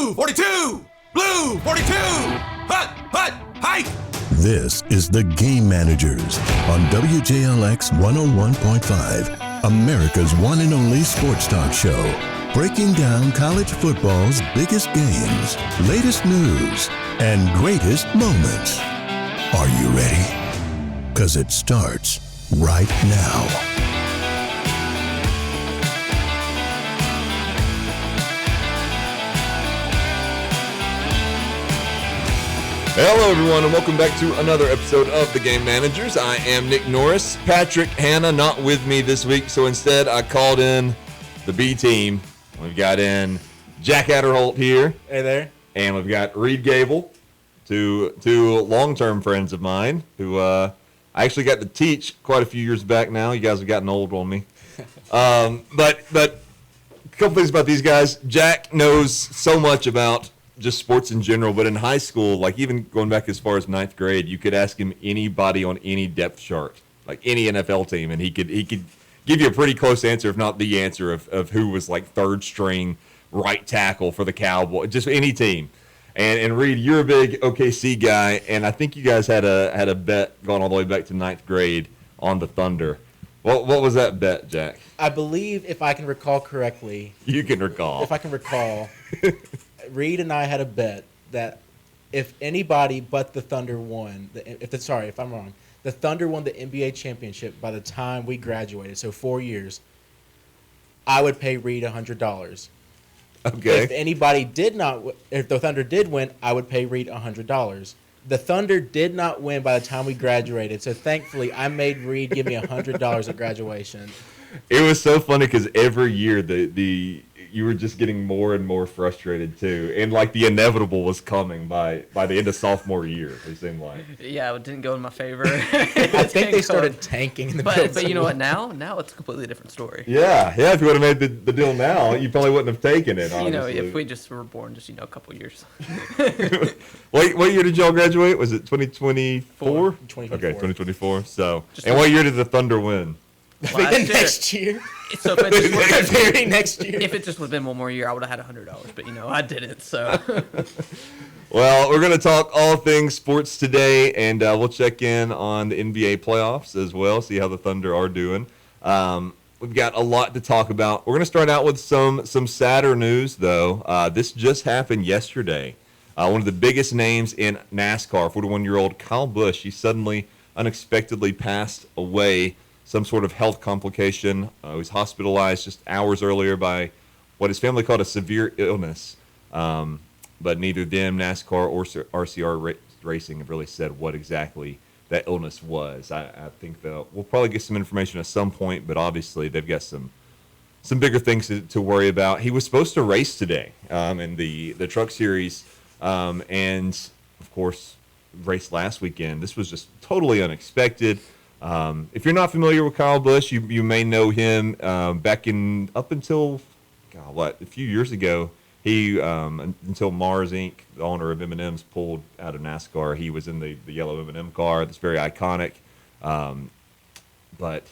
Blue 42! Blue 42! Hike! This is The Game Managers on WJLX 101.5, America's one and only sports talk show. Breaking down college football's biggest games, latest news, and greatest moments. Are you ready? Because it starts right now. Hello, everyone, and welcome back to another episode of The Game Managers. I am Nick Norris. Patrick Hanna not with me this week, so instead I called in the B team. We've got in Jack Aderholt here. Hey there. And we've got Reed Gable, two long-term friends of mine who I actually got to teach quite a few years back now. You guys have gotten old on me. But a couple things about these guys. Jack knows so much about just sports in general, but in high school, like even going back as far as ninth grade, you could ask him anybody on any depth chart, like any NFL team, and he could give you a pretty close answer, if not the answer, of who was like third string right tackle for the Cowboys, just any team. And Reed, you're a big OKC guy, and I think you guys had a bet going all the way back to ninth grade on the Thunder. What was that bet, Jack? I believe, if I can recall correctly. You can recall. If I can recall. Reed and I had a bet that if anybody but the Thunder won, if I'm wrong, the Thunder won the NBA championship by the time we graduated, so 4 years, I would pay Reed $100. Okay. If the Thunder did win, I would pay Reed $100. The Thunder did not win by the time we graduated, so thankfully I made Reed give me $100 at graduation. It was so funny because every year you were just getting more and more frustrated too, and like the inevitable was coming by the end of sophomore year. It seemed like. Yeah, it didn't go in my favor. I think they started tanking in the middle. But you know what? Now it's a completely different story. Yeah. If you would have made the deal now, you probably wouldn't have taken it. Honestly. You know, if we just were born just a couple years. What year did y'all graduate? Was it 2024? 2024. Okay, 2024. So, and what year did the Thunder win? Next year. So if next year. If it just would have been one more year, I would have had $100. But I didn't. So. Well, we're going to talk all things sports today, and we'll check in on the NBA playoffs as well, see how the Thunder are doing. We've got a lot to talk about. We're going to start out with some sadder news, though. This just happened yesterday. One of the biggest names in NASCAR, 41-year-old Kyle Busch, he suddenly, unexpectedly passed away. Some sort of health complication. He was hospitalized just hours earlier by what his family called a severe illness. But neither them, NASCAR, or RCR Racing have really said what exactly that illness was. I think we'll probably get some information at some point, but obviously they've got some bigger things to worry about. He was supposed to race today in the Truck Series, and, of course, raced last weekend. This was just totally unexpected. If you're not familiar with Kyle Busch, you may know him up until a few years ago. He until Mars Inc., the owner of M&M's, pulled out of NASCAR. He was in the yellow M&M car. That's very iconic. But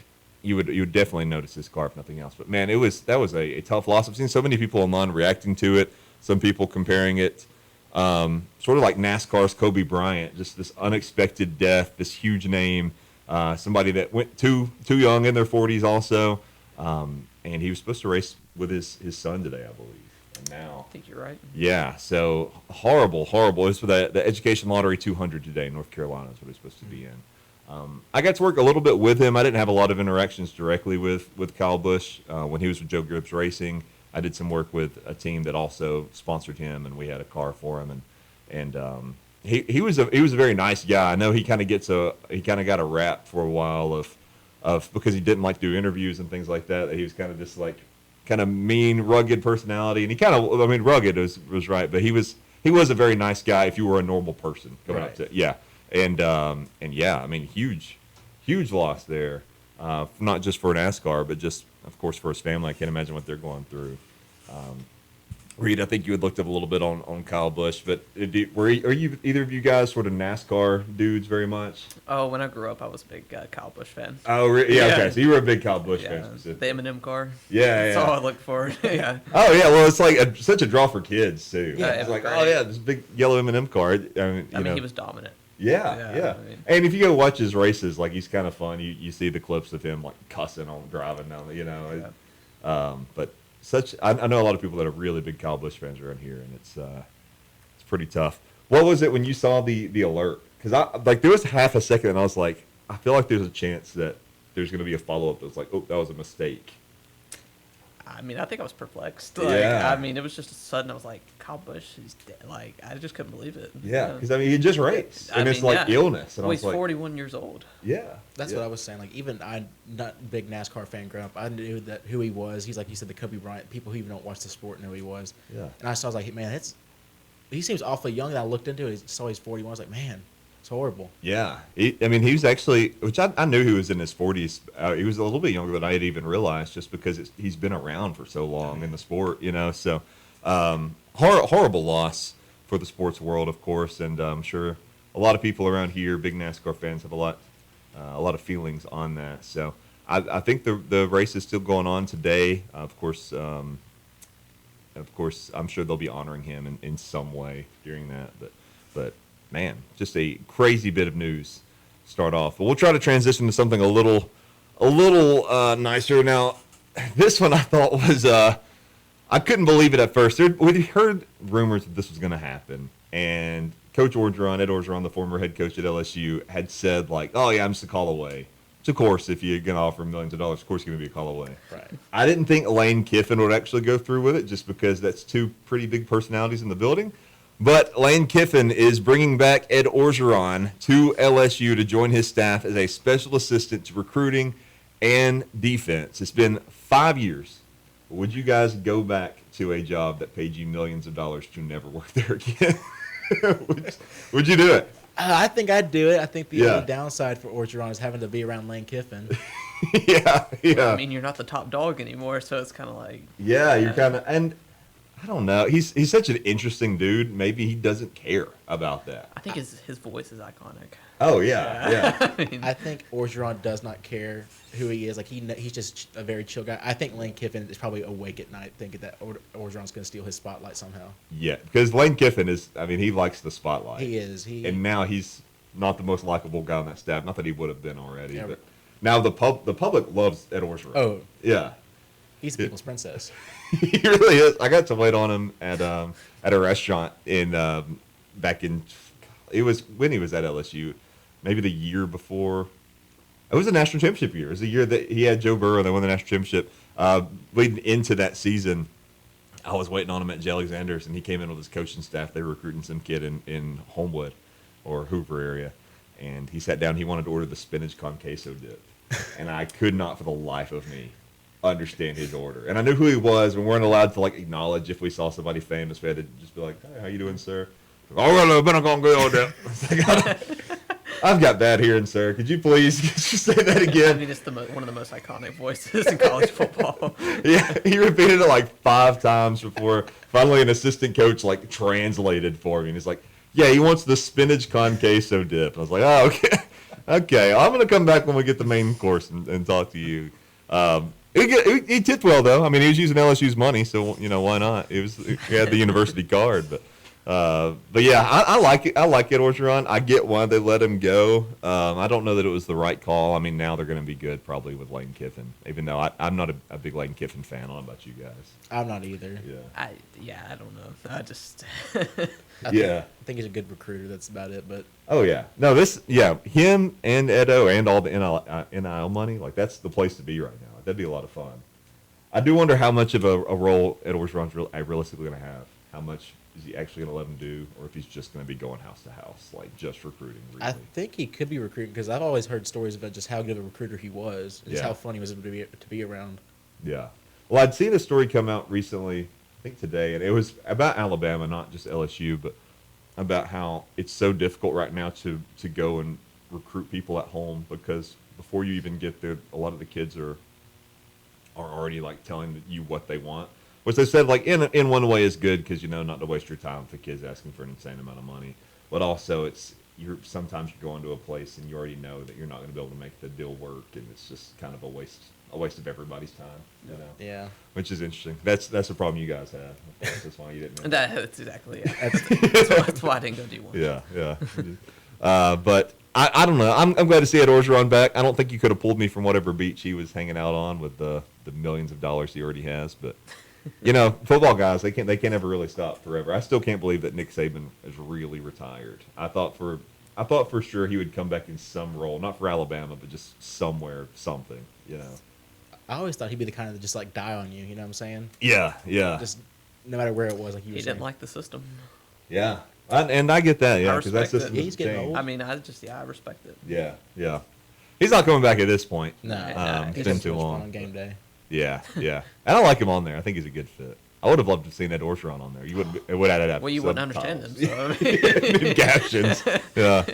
you would definitely notice his car if nothing else. But man, that was a tough loss. I've seen so many people online reacting to it. Some people comparing it sort of like NASCAR's Kobe Bryant, just this unexpected death, this huge name. Somebody that went too young, in their 40s also, and he was supposed to race with his son today, I believe. And now, I think you're right. Yeah, so horrible. It was for the Education Lottery 200 today in North Carolina is what he's supposed to be in. I got to work a little bit with him. I didn't have a lot of interactions directly with Kyle Busch when he was with Joe Gibbs Racing. I did some work with a team that also sponsored him, and we had a car for him, and He was a very nice guy. I know he kind of got a rap for a while of because he didn't like to do interviews and things like that. That he was kind of just like kind of mean, rugged personality, and he kind of rugged was right, but he was a very nice guy if you were a normal person coming up to and yeah, huge loss there, not just for NASCAR, but just of course for his family. I can't imagine what they're going through. Reed, I think you had looked up a little bit on Kyle Busch, but are you either of you guys sort of NASCAR dudes very much? Oh, when I grew up, I was a big Kyle Busch fan. Oh, yeah, Yeah. okay. So you were a big Kyle Busch fan Yeah, the specifically. M&M car. Yeah, That's yeah. all I look for. Yeah. Oh yeah, well it's like such a draw for kids too. Yeah, It's it like, was oh great. yeah, this big yellow M&M car. You I mean, know. he was dominant. Yeah, Yeah, yeah. I mean- And if you go watch his races, like he's kind of fun. You see the clips of him like cussing on driving down, But I know a lot of people that are really big Kyle Busch fans around here, and it's pretty tough. What was it when you saw the alert? Because there was half a second, and I was like, I feel like there's a chance that there's going to be a follow up that's like, oh, that was a mistake. I mean, I think I was perplexed. Yeah. I mean, it was just sudden. I was like, Kyle Busch, he's dead. Like, I just couldn't believe it. Yeah, because I mean, he just raced, and it's like illness, and Well, I he's was like, 41 years old. yeah, That's yeah. what I was saying. Like, even I'm not a big NASCAR fan growing up. I knew who he was. He's like you said, the Kobe Bryant. People who even don't watch the sport know who he was. Yeah. And I was like, man, he seems awfully young. And I looked into it. Saw he's 41. I was like, man, it's horrible. Yeah, he was actually, which I knew he was in his 40s. He was a little bit younger than I had even realized, just because he's been around for so long in the sport, So, horrible loss for the sports world, of course, and I'm sure a lot of people around here, big NASCAR fans, have a lot of feelings on that. So, I think the race is still going on today. Of course, I'm sure they'll be honoring him in some way during that, but. Man, just a crazy bit of news to start off. But we'll try to transition to something a little nicer. Now, this one I thought was, I couldn't believe it at first. We heard rumors that this was going to happen. And Coach Orgeron, Ed Orgeron, the former head coach at LSU, had said, like, oh, yeah, I'm just a call away. Which, of course, if you're going to offer millions of dollars, of course, you're going to be a call away. Right. I didn't think Lane Kiffin would actually go through with it just because that's two pretty big personalities in the building. But Lane Kiffin is bringing back Ed Orgeron to LSU to join his staff as a special assistant to recruiting and defense. It's been 5 years. Would you guys go back to a job that paid you millions of dollars to never work there again? would you do it? I think I'd do it. I think the Yeah. only downside for Orgeron is having to be around Lane Kiffin. yeah. I mean, you're not the top dog anymore, so it's kind of like. Yeah, you're kind of, and I don't know. He's such an interesting dude. Maybe he doesn't care about that. I think his voice is iconic. Oh yeah. I mean, I think Orgeron does not care who he is. Like he's just a very chill guy. I think Lane Kiffin is probably awake at night thinking that Orgeron's going to steal his spotlight somehow. Yeah, because Lane Kiffin is. I mean, he likes the spotlight. He is. And now he's not the most likable guy on that staff. Not that he would have been already, Yeah. but now the public loves Ed Orgeron. Oh. Yeah. He's the people's princess. He really is. I got to wait on him at a restaurant back in. It was when he was at LSU, maybe the year before. It was the national championship year. It was the year that he had Joe Burrow and they won the national championship. Leading into that season, I was waiting on him at J. Alexander's, and he came in with his coaching staff. They were recruiting some kid in Homewood or Hoover area, and he sat down. He wanted to order the spinach con queso dip, and I could not for the life of me understand his order. And I knew who he was. We weren't allowed to like acknowledge if we saw somebody famous. We had to just be like, "Hey, how you doing, sir?" Oh, well, I've been going good. I've got bad hearing, sir. Could you please just say that I again? mean, it's one of the most iconic voices in college football. Yeah, he repeated it like 5 times before finally an assistant coach like translated for me. And he's like, "Yeah, he wants the spinach con queso dip." And I was like, "Oh, okay, okay. I'm gonna come back when we get the main course and talk to you." He tipped well though. I mean, he was using LSU's money, so why not? He had the university card, but yeah, I like it. I like Ed Orgeron. I get why they let him go. I don't know that it was the right call. I mean, now they're going to be good probably with Lane Kiffin, even though I'm not a big Lane Kiffin fan. I don't know about you guys. I'm not either. Yeah. I don't know. I just. I think he's a good recruiter. That's about it. But Oh yeah. No, him and Edo and all the NIL money, like that's the place to be right now. That'd be a lot of fun. I do wonder how much of a role Ed Orgeron's realistically going to have. How much is he actually going to let him do, or if he's just going to be going house to house, like just recruiting? Really? I think he could be recruiting because I've always heard stories about just how good of a recruiter he was, and just Yeah. how fun he was to be around. Yeah. Well, I'd seen a story come out recently, I think today, and it was about Alabama, not just LSU, but about how it's so difficult right now to go and recruit people at home because before you even get there, a lot of the kids are already like telling you what they want. which they said like in one way is good because not to waste your time with the kids asking for an insane amount of money, but also sometimes you're going to a place and you already know that you're not going to be able to make the deal work, and it's just kind of a waste of everybody's time. Yeah. Which is interesting. That's a problem you guys have. That's why you didn't. That's exactly it. That's why I didn't go do one. Yeah. But I don't know. I'm glad to see Ed Orgeron back. I don't think you could have pulled me from whatever beach he was hanging out on with the millions of dollars he already has. But football guys, they can't ever really stop forever. I still can't believe that Nick Saban is really retired. I thought for sure he would come back in some role, not for Alabama, but just somewhere, something. I always thought he'd be the kind of just like die on you. You know what I'm saying? Yeah. Just no matter where it was, like He didn't like the system. Yeah. And I get that, I because that respect system it. has He's getting changed. old. I mean, I respect it. Yeah. He's not coming back at this point. No, It's he's been just too too much fun long. on game day. Yeah. And I like him on there. I think he's a good fit. I would have loved to have seen Ed Orgeron on there. It would have had Well, you wouldn't understand him. subtitles. So. Captions. Yeah.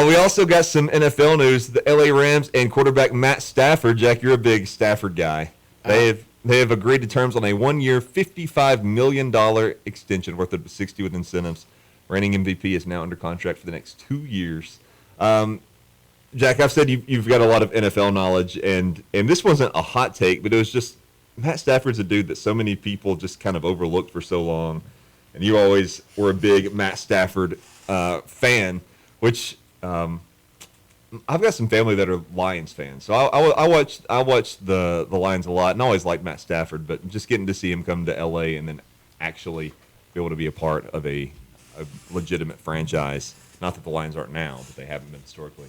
We also got some NFL news. The LA Rams and quarterback Matt Stafford. Jack, you're a big Stafford guy. They have agreed to terms on a 1-year, $55 million extension worth of $60 with incentives. Reigning MVP is now under contract for the next 2 years. Jack, I've said you've got a lot of NFL knowledge, and this wasn't a hot take, but it was just Matt Stafford's a dude that so many people just kind of overlooked for so long, and you always were a big Matt Stafford fan, which I've got some family that are Lions fans, so I watched the Lions a lot, and I always liked Matt Stafford, but just getting to see him come to LA and then actually be able to be a part of a legitimate franchise. Not that the Lions aren't now, but they haven't been historically.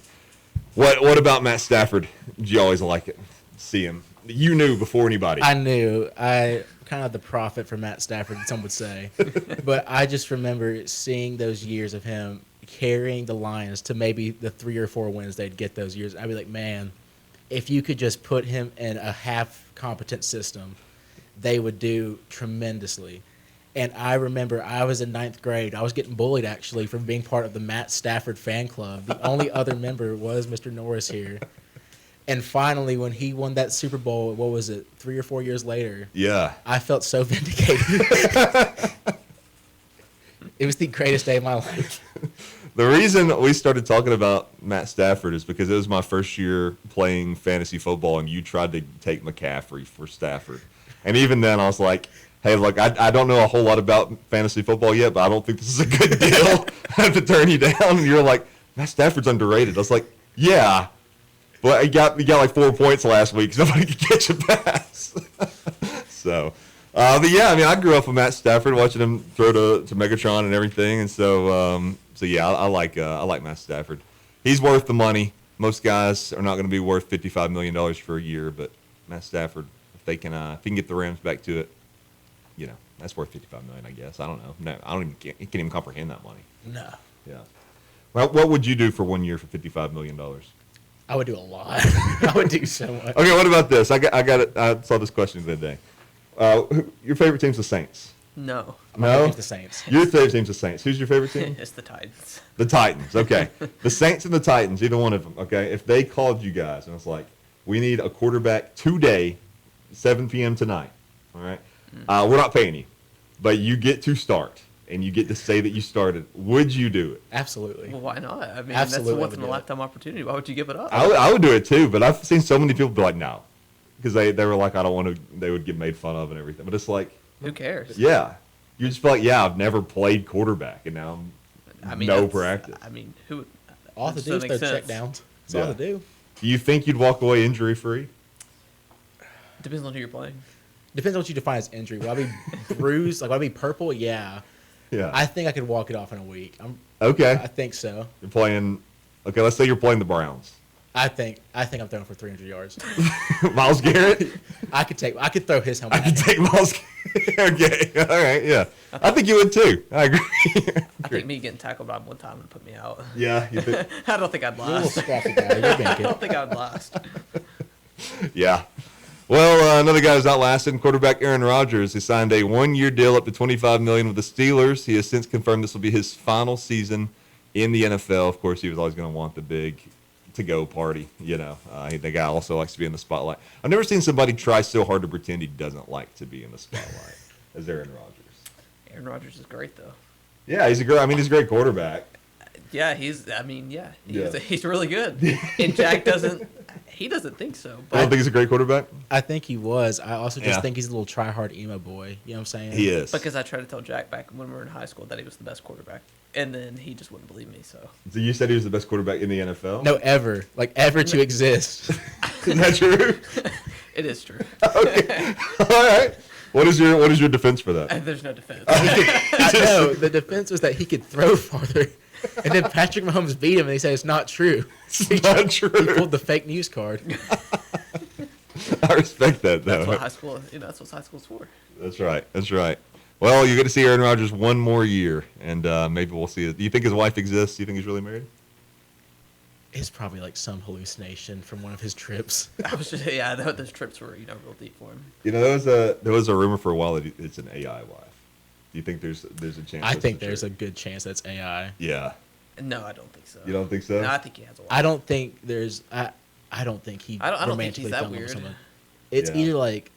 What about Matt Stafford? Did you always like it? See him? You knew before anybody. I knew. I kind of the prophet for Matt Stafford, some would say. But I just remember seeing those years of him carrying the Lions to maybe the 3 or 4 wins they'd get those years. I'd be like, man, if you could just put him in a half-competent system, they would do tremendously. And I remember I was in 9th grade. I was getting bullied, actually, for being part of the Matt Stafford fan club. The only other member was Mr. Norris here. And finally, when he won that Super Bowl, what was it, 3 or 4 years later? Yeah. I felt so vindicated. It was the greatest day of my life. The reason we started talking about Matt Stafford is because it was my first year playing fantasy football, and you tried to take McCaffrey for Stafford. And even then, I was like, hey, look, I don't know a whole lot about fantasy football yet, but I don't think this is a good deal. I have to turn you down. And you're like, Matt Stafford's underrated. I was like, yeah, but he got like 4 points last week, so nobody could catch a pass. So, but yeah, I mean, I grew up with Matt Stafford, watching him throw to Megatron and everything, and so yeah, I like Matt Stafford. He's worth the money. Most guys are not going to be worth $55 million for a year, but Matt Stafford, if he can get the Rams back to it, that's worth $55 million, I guess. I don't know. No, I don't even can't even comprehend that money. No. Yeah. Well, what would you do for 1 year for $55 million? I would do a lot. I would do so much. Okay, what about this? I got it. I saw this question the other day. Your favorite team's the Saints. No. No? The Saints. Your favorite team's the Saints. Who's your favorite team? It's the Titans. The Titans. Okay. The Saints and the Titans, either one of them. Okay. If they called you guys and it's like, we need a quarterback today, 7 p.m. tonight. All right. We're not paying you, but you get to start and you get to say that you started. Would you do it? Absolutely. Well, why not? I mean, Absolutely, that's a I would once in a do it. lifetime opportunity. Why would you give it up? I would do it too, but I've seen so many people be like, no, because they were like, I don't want to. They would get made fun of and everything. But it's like, Who cares? yeah, you just feel like, yeah, I've never played quarterback, and now I mean, no that's- practice. I mean, who? All that to do is doesn't throw make check sense. downs. That's Yeah. all to do. Do you think you'd walk away injury free? Depends on who you're playing. Depends on what you define as injury. Will I be bruised? Like, will I be purple? Yeah. Yeah. I think I could walk it off in a week. Okay. I think so. You're playing. Okay, let's say you're playing the Browns. I think I'm throwing for 300 yards. Myles Garrett. I could throw his helmet. I can take Myles. Okay. All right. Yeah. I think you would too. I agree. I think me getting tackled by one time would put me out. Yeah. You think? I don't think I'd You're a little last. scrappy guy. You're I making don't think I'd last. Yeah. Well, another guy who's outlasted, quarterback Aaron Rodgers, he signed a 1-year deal up to $25 million with the Steelers. He has since confirmed this will be his final season in the NFL. Of course, he was always going to want the big to-go party. The guy also likes to be in the spotlight. I've never seen somebody try so hard to pretend he doesn't like to be in the spotlight as Aaron Rodgers. Aaron Rodgers is great though. Yeah, he's a great quarterback. Yeah, he's really good. And Jack doesn't think so. I don't But think he's a great quarterback. I think he was. I also just Yeah. think he's a little try-hard emo boy. You know what I'm saying? He is. because I tried to tell Jack back when we were in high school that he was the best quarterback, and then he just wouldn't believe me. So So you said he was the best quarterback in the NFL? No, ever. Like, ever to exist. Isn't that true? it is true. Okay. All right. What is your defense for that? There's no defense. I know. The defense was that he could throw farther. And then Patrick Mahomes beat him, and he said it's not true. It's not true. He pulled the fake news card. I respect that, though. That's what high school. That's what high school's for. That's right. That's right. Well, you're going to see Aaron Rodgers one more year, and maybe we'll see it. Do you think his wife exists? Do you think he's really married? It's probably like some hallucination from one of his trips. I was just those trips were real deep for him. There was a rumor for a while that it's an AI wife. Do you think there's a chance? I that's think the there's a truth? good chance that's AI. Yeah. No, I don't think so. You don't think so? No, I think he has a wife. I don't think there's. I don't think he I don't think romantically he's that fell in love with weird. someone. It's Yeah. either like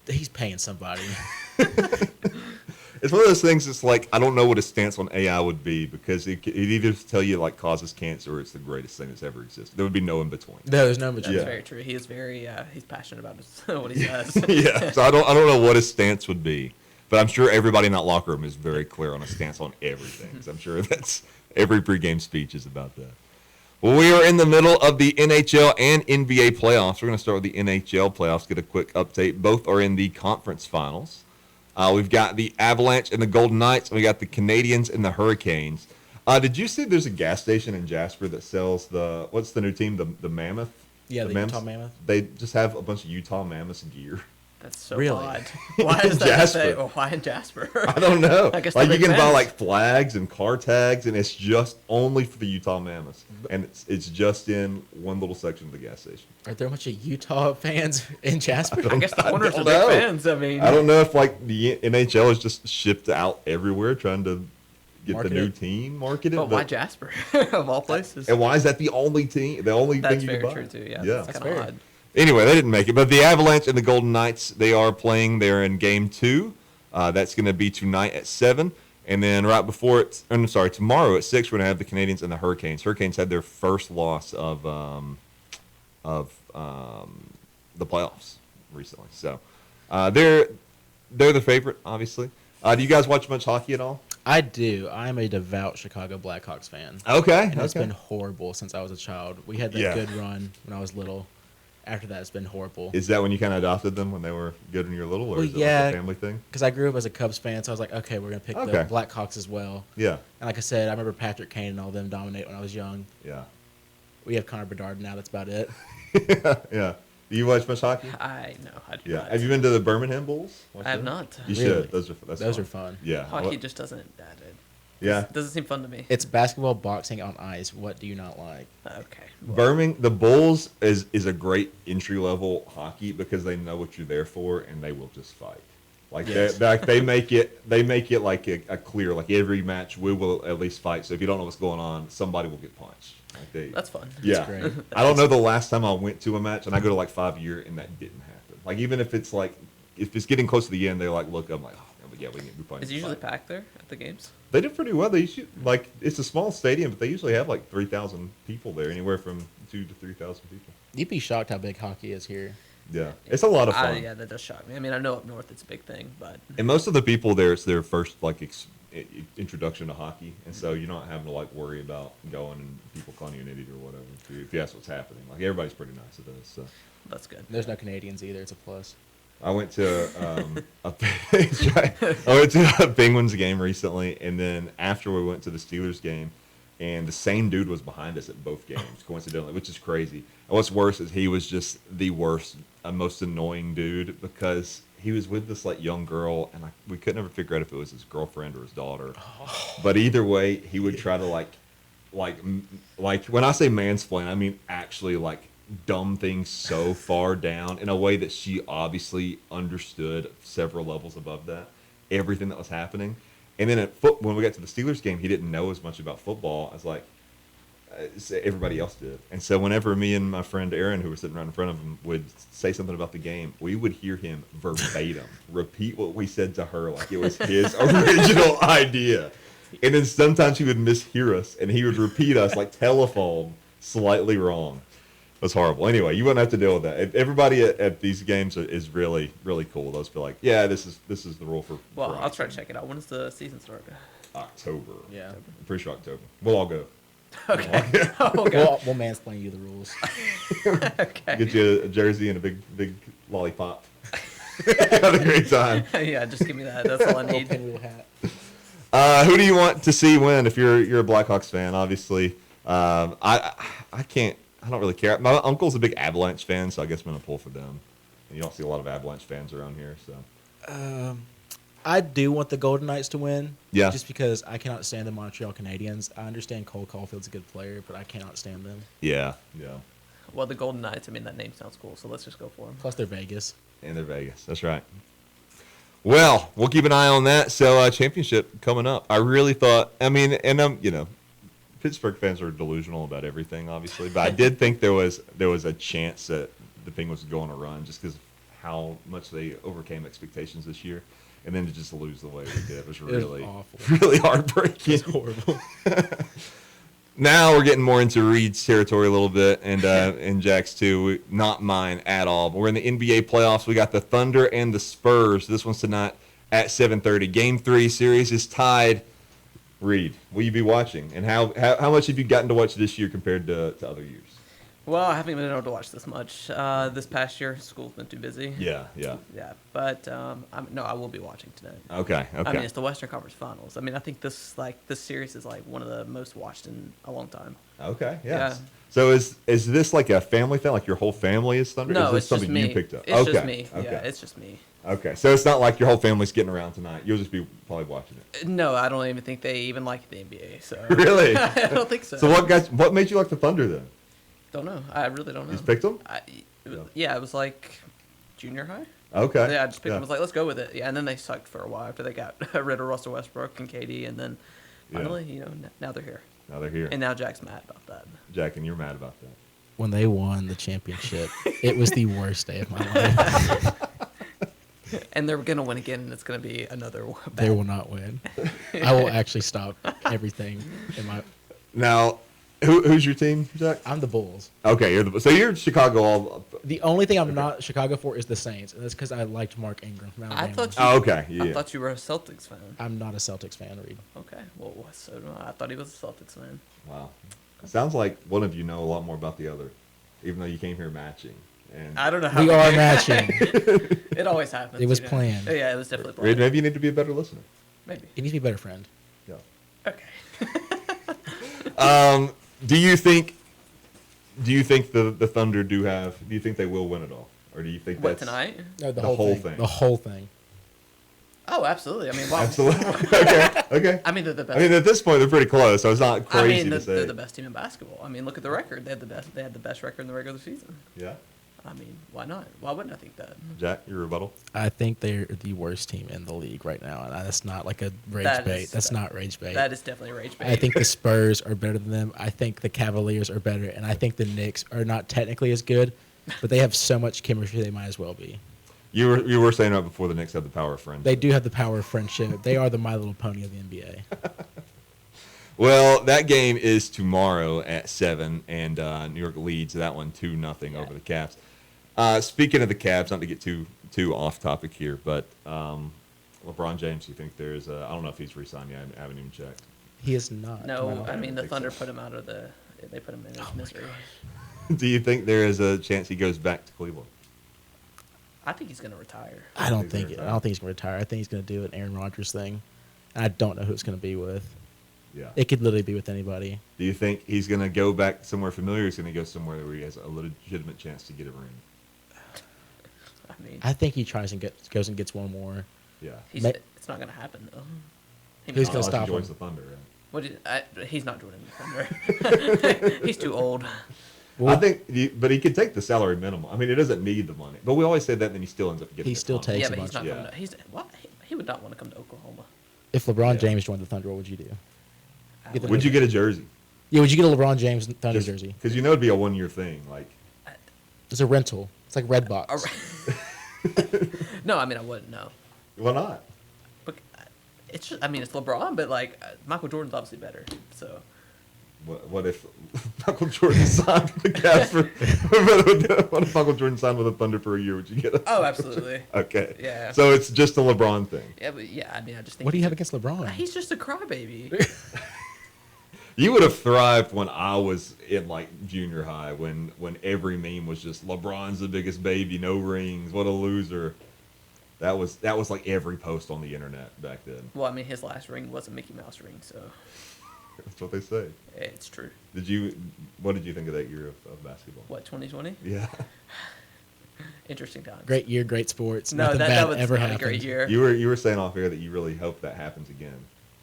he's paying somebody. It's one of those things. It's like I don't know what his stance on AI would be because it either tell you like causes cancer or it's the greatest thing that's ever existed. There would be no in between. No, there's no That's between. Yeah. very true. He is very he's passionate about what he does. Yeah. So I don't know what his stance would be, but I'm sure everybody in that locker room is very clear on a stance on everything. 'Cause I'm sure that's every pregame speech is about that. Well, we are in the middle of the NHL and NBA playoffs. We're going to start with the NHL playoffs. Get a quick update. Both are in the conference finals. We've got the Avalanche and the Golden Knights. And we got the Canadians and the Hurricanes. Did you see there's a gas station in Jasper that sells what's the new team? The Mammoth? Yeah, the Utah Mammoth. They just have a bunch of Utah Mammoths gear. That's so Really? odd. Why is that? Jasper. Why in Jasper? I don't know. I guess Like that you makes can buy sense. like flags and car tags, and it's just only for the Utah Mammoths, and it's just in one little section of the gas station. Are there a bunch of Utah fans in Jasper? I guess the owners don't are big know. fans. I mean, I don't know if like the NHL is just shipped out everywhere trying to get Market the new it. team marketed. but why Jasper of all places? And why is that the only team? The only That's thing you very can buy? true too. Yeah, Yeah. that's That's kind of fair. odd. Anyway, they didn't make it. But the Avalanche and the Golden Knights, they are playing. They're in Game 2. That's going to be tonight at 7. And then tomorrow at 6, we're going to have the Canadians and the Hurricanes. Hurricanes had their first loss of the playoffs recently. So they're the favorite, obviously. Do you guys watch much hockey at all? I do. I'm a devout Chicago Blackhawks fan. Okay. And it's been horrible since I was a child. We had that Yeah. good run when I was little. After that, it's been horrible. Is that when you kind of adopted them when they were good when you were little, or Well, is it yeah. like a family thing? Because I grew up as a Cubs fan, so I was like, okay, we're going to pick Okay. the Blackhawks as well. Yeah. And like I said, I remember Patrick Kane and all them dominate when I was young. Yeah. We have Connor Bedard now. That's about it. Yeah. Do you watch much hockey? I do Yeah. not. Have you been to the Birmingham Bulls? Watch I have them? not. You Really? should. Those Those are fun. Yeah. Hockey What- just doesn't. yeah. Doesn't seem fun to me. It's basketball, boxing on ice. What do you not like? Okay. The Bulls is a great entry level hockey because they know what you're there for and they will just fight. Like Yes. they make it like a clear like every match we will at least fight. So if you don't know what's going on, somebody will get punched. Like That's fun. yeah. great. I don't know the last time I went to a match and I go to like 5 a year and that didn't happen. Like even if it's getting close to the end, they're like look up like yeah we can be playing. Is it usually packed there at the games? They did pretty well. They usually, it's a small stadium, but they usually have like 3,000 people there, anywhere from 2,000 to 3,000 people. You'd be shocked how big hockey is here. Yeah, it's a lot of fun. Yeah, that does shock me. I mean, I know up north it's a big thing, but And most of the people there, it's their first introduction to hockey, and so you're not having to like worry about going and people calling you an idiot or whatever if you ask what's happening. Like everybody's pretty nice at this. So. that's good. There's no Canadians either. It's a plus. I went to I went to a Penguins game recently, and then after we went to the Steelers game, and the same dude was behind us at both games, coincidentally, which is crazy. And what's worse is he was just the worst, most annoying dude because he was with this like young girl, and we couldn't ever figure out if it was his girlfriend or his daughter. But either way, he would try to like when I say mansplain, I mean actually like dumb things so far down in a way that she obviously understood several levels above that, everything that was happening. And then when we got to the Steelers game, he didn't know as much about football. I was like, everybody else did. And so whenever me and my friend Aaron, who were sitting right in front of him, would say something about the game, we would hear him verbatim repeat what we said to her like it was his original idea. And then sometimes he would mishear us, and he would repeat us like telephone slightly wrong. It was horrible. Anyway, you wouldn't have to deal with that. Everybody at these games is really, really cool. Those feel like, yeah, this is the rule for. Well, for I'll try to check it out. When does the season start? October. Yeah. I'm pretty sure October. We'll all go. Okay. Oh, God. We'll mansplain you the rules. Okay. Get you a jersey and a big lollipop. Have a great time. Yeah, just give me that. That's all I Little need. pinwheel hat. Who do you want to see win? If you're a Blackhawks fan, obviously, I don't really care. My uncle's a big Avalanche fan, so I guess I'm gonna pull for them. And you don't see a lot of Avalanche fans around here, so. I do want the Golden Knights to win. Yeah. Just because I cannot stand the Montreal Canadiens. I understand Cole Caulfield's a good player, but I cannot stand them. Yeah. Well, the Golden Knights, I mean, that name sounds cool, so let's just go for them. Plus, they're Vegas. And they're Vegas. That's right. Well, we'll keep an eye on that. So, championship coming up. I really thought. I mean, and Pittsburgh fans are delusional about everything, obviously, but I did think there was a chance that the Penguins would go on a run just because of how much they overcame expectations this year, and then to just lose the way they did was really awful. really heartbreaking. It's horrible. Now we're getting more into Reed's territory a little bit, and Jack's too. Not mine at all. But we're in the NBA playoffs. We got the Thunder and the Spurs. This one's tonight at 7:30. Game 3 series is tied. Reed, will you be watching? And how much have you gotten to watch this year compared to other years? Well, I haven't been able to watch this much. This past year, school's been too busy. Yeah. Yeah, but I will be watching tonight. Okay. I mean, it's the Western Conference Finals. I mean, I think this series is like one of the most watched in a long time. Okay. Yeah. So is this like a family thing? Like your whole family is Thunder? No, is this it's something just me. you picked up? It's okay. just me. Okay. Yeah, it's just me. Okay. So it's not like your whole family's getting around tonight. You'll just be probably watching it. No, I don't even think they even like the NBA. So Really? I don't think so. So what made you like the Thunder then? Don't know. I really don't know. You just picked them? Yeah, it was like junior high. Okay. Yeah, I just picked them. I was like, let's go with it. Yeah, and then they sucked for a while after they got rid of Russell Westbrook and KD, and then finally, now they're here. Now they're here. And now Jack's mad about that. Jack, and you're mad about that. When they won the championship, it was the worst day of my life. And they're gonna win again, and it's gonna be another. They will not win. I will actually stop everything in my. Now, who's your team, Jack? I'm the Bulls. Okay, you're Chicago all. The only thing I'm not Chicago for is the Saints, and that's because I liked Mark Ingram from Alabama. I thought you. Oh, okay. Yeah. I thought you were a Celtics fan. I'm not a Celtics fan, Reed. Okay, well, so do I. I thought he was a Celtics fan. Wow. Sounds like one of you know a lot more about the other, even though you came here matching. And I don't know how We are matching. It always happens. It was planned. Yeah, it was definitely Reed, planned. maybe you need to be a better listener. Maybe. He needs to be a better friend. Yeah. Okay. Do you think the Thunder do you think they will win it all? Or do you think What, that's tonight? No, the whole thing? The whole thing. Oh, absolutely. I mean, wow. Absolutely. Okay. I mean, they're the best. I mean, at this point, they're pretty close, so it's not I crazy mean, to say. they're the best team in basketball. I mean, look at the record. They had the best record in the regular season. Yeah. I mean, why not? Why wouldn't I think that? Jack, your rebuttal? I think they're the worst team in the league right now, and that's not like a rage That bait. is- That's not rage bait. That is definitely rage bait. I think the Spurs are better than them. I think the Cavaliers are better, and I think the Knicks are not technically as good, but they have so much chemistry they might as well be. You were saying right before the Knicks have the power of friendship. They do have the power of friendship. They are the My Little Pony of the NBA. Well, that game is tomorrow at 7, and New York leads that one 2-0 over the Cavs. Speaking of the Cavs, not to get too off topic here, but LeBron James, you think there's I don't know if he's re-signed yet. I haven't even checked. He is not. No, I I mean, the think Thunder so. put him out of the. They put him in his misery. Do you think there is a chance he goes back to Cleveland? I think he's going to retire. I don't think think they're I don't think he's going to retire. I think he's going to do an Aaron Rodgers thing. And I don't know who it's going to be with. Yeah. It could literally be with anybody. Do you think he's going to go back somewhere familiar, or he's going to go somewhere where he has a legitimate chance to get a ring? I mean, I think he tries and goes and gets one more. Yeah. it's not going to happen though. Who's Unless gonna he stop joins him? the Thunder, right? He's not joining the Thunder. He's too old. I think, but he could take the salary minimum. I mean, he doesn't need the money. But we always say that, and then he still ends up getting. He a still ton. takes Yeah, a but bunch. he's not Yeah. coming to. He would not want to come to Oklahoma. If LeBron Yeah. James joined the Thunder, what would you do? I Get the Would you get a jersey? Yeah, would you get a LeBron James Thunder jersey? Because you know it'd be a 1 year thing. Like, It's a rental. It's like Redbox. No, I mean I wouldn't. No, why not? but it's just, I mean it's LeBron, but like Michael Jordan's obviously better. So What if Michael Jordan signed with the Cavs for? What if Michael Jordan signed with the Thunder for a year? Would you get it? oh, absolutely. Okay. Yeah. So it's just a LeBron thing. Yeah, but yeah, I mean I just think What do you he's have against LeBron? He's just a crybaby. You would have thrived when I was in like junior high, when every meme was just LeBron's the biggest baby, no rings, what a loser. That was like every post on the internet back then. Well, I mean his last ring was a Mickey Mouse ring, so That's what they say. it's true. What did you think of that year of basketball? What 2020? Yeah. Interesting times. Great year, great sports. No, Nothing that bad was ever not happened. a great year. You were saying off air that you really hope that happens again.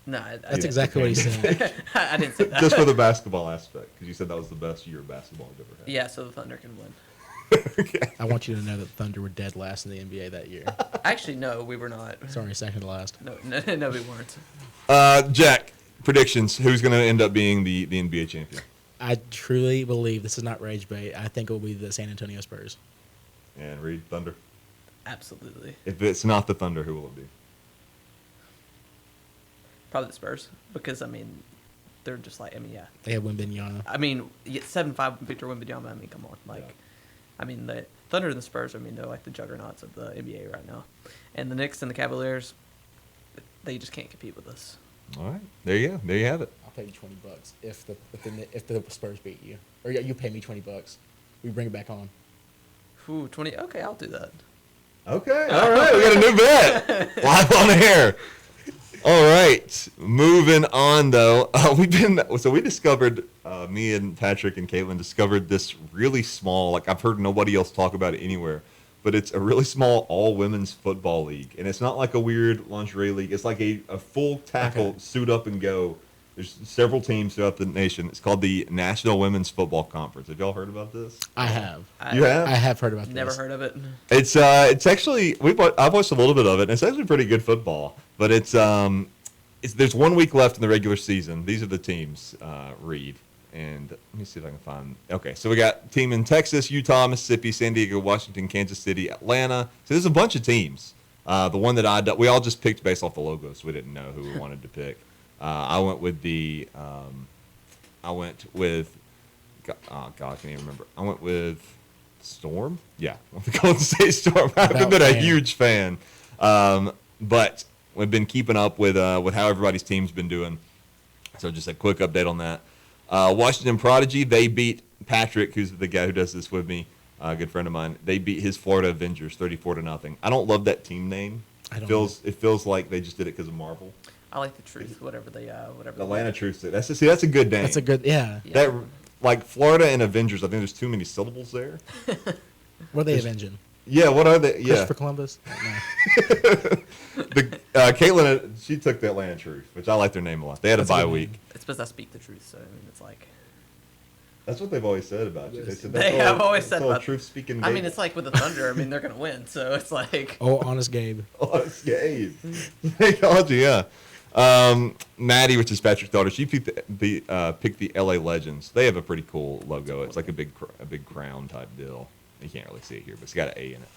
No, That's exactly what he said. I didn't say that. Just for the basketball aspect, because you said that was the best year of basketball you've ever had. Yeah, so the Thunder can win. Okay. I want you to know that the Thunder were dead last in the NBA that year. Actually, no, we were not. Sorry, second to last. No, we weren't. Jack, predictions. Who's going to end up being the NBA champion? I truly believe this is not rage bait. I think it will be the San Antonio Spurs. And Reed, Thunder. Absolutely. If it's not the Thunder, who will it be? Probably the Spurs, because I mean, they're just like yeah. They have Wembanyama. I mean, 7-5 Victor Wembanyama. I mean, come on, like, Yeah. I mean the Thunder and the Spurs. I mean, they're like the juggernauts of the NBA right now, and the Knicks and the Cavaliers, they just can't compete with us. All right. There you go. There you have it. I'll pay you $20 if the Spurs beat you, or you pay me $20. We bring it back on. Ooh, 20. Okay, I'll do that. Okay. All right. We got a new bet. Live on air. All right. Moving on, though. We discovered, me and Patrick and Caitlin discovered this really small, like I've heard nobody else talk about it anywhere, but it's a really small all-women's football league. And it's not like a weird lingerie league. It's like a full tackle, suit up and go. There's several teams throughout the nation. It's called the National Women's Football Conference. Have y'all heard about this? I have. You have? I have heard about Never this. heard of it. It's actually I've watched a little bit of it, and it's actually pretty good football. But it's there's 1 week left in the regular season. These are the teams, Reed, and let me see if I can find. Okay, so we got team in Texas, Utah, Mississippi, San Diego, Washington, Kansas City, Atlanta. So there's a bunch of teams. The one that we all just picked based off the logo, so we didn't know who we wanted to pick. I went with oh God, I can't even remember. I went with Storm. Yeah, the Golden State Storm. I've been a huge fan, but we've been keeping up with how everybody's team's been doing. So just a quick update on that. Washington Prodigy, they beat Patrick, who's the guy who does this with me, a good friend of mine. They beat his Florida Avengers 34-0. I don't love that team name. It feels like they just did it because of Marvel. I like the truth, whatever. The Atlanta Truth. That's a good name. That's a good, yeah. That like Florida and Avengers. I think there's too many syllables there. What are they avenging? Yeah, what are they? Yeah, Christopher Columbus? No. Caitlin, she took the Atlanta Truth, which I like their name a lot. They had a bye week. It's because I speak the truth, so I mean, it's like. That's what they've always said about you. They Yes. said They have always said about truth speaking. I mean, it's like with the Thunder. I mean, they're gonna win, so it's like. Oh, honest Gabe. Oh, it's Gabe. They called you, yeah. Maddie, which is Patrick's daughter, she picked the LA Legends. They have a pretty cool logo. It's like a big crown type deal. You can't really see it here, but it's got an A in it.